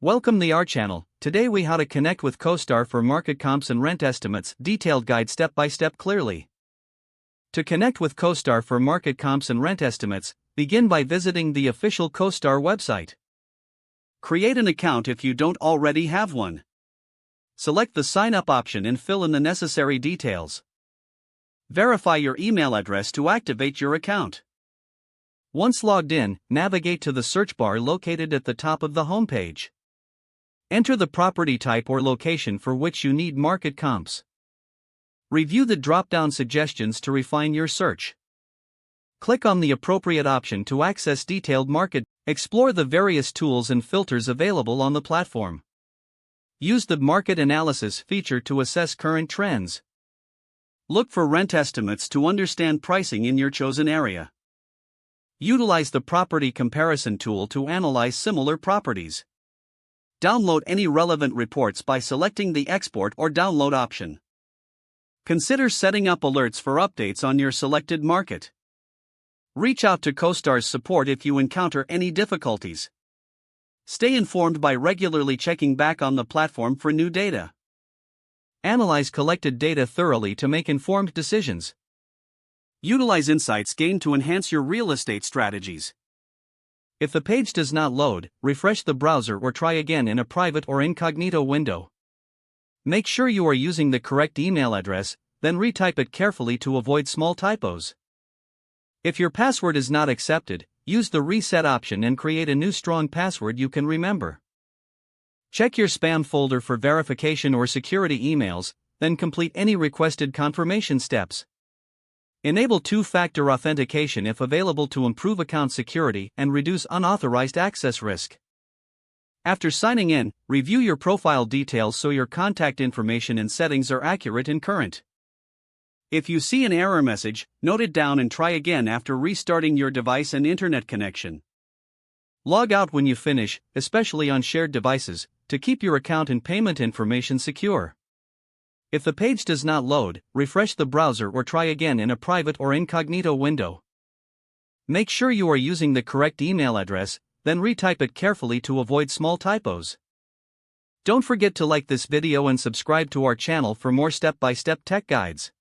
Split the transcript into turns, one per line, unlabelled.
Welcome to our channel. Today we how to connect with CoStar for market comps and rent estimates, detailed guide step by step clearly. To connect with CoStar for market comps and rent estimates, begin by visiting the official CoStar website. Create an account if you don't already have one. Select the sign up option and fill in the necessary details. Verify your email address to activate your account. Once logged in, navigate to the search bar located at the top of the homepage. Enter the property type or location for which you need market comps. Review the drop-down suggestions to refine your search. Click on the appropriate option to access detailed market. Explore the various tools and filters available on the platform. Use the market analysis feature to assess current trends. Look for rent estimates to understand pricing in your chosen area. Utilize the property comparison tool to analyze similar properties. Download any relevant reports by selecting the export or download option. Consider setting up alerts for updates on your selected market. Reach out to CoStar's support if you encounter any difficulties. Stay informed by regularly checking back on the platform for new data. Analyze collected data thoroughly to make informed decisions. Utilize insights gained to enhance your real estate strategies. If the page does not load, refresh the browser or try again in a private or incognito window. Make sure you are using the correct email address, then retype it carefully to avoid small typos. If your password is not accepted, use the reset option and create a new strong password you can remember. Check your spam folder for verification or security emails, then complete any requested confirmation steps. Enable two-factor authentication if available to improve account security and reduce unauthorized access risk. After signing in, review your profile details so your contact information and settings are accurate and current. If you see an error message, note it down and try again after restarting your device and internet connection. Log out when you finish, especially on shared devices, to keep your account and payment information secure. If the page does not load, refresh the browser or try again in a private or incognito window. Make sure you are using the correct email address, then retype it carefully to avoid small typos. Don't forget to like this video and subscribe to our channel for more step-by-step tech guides.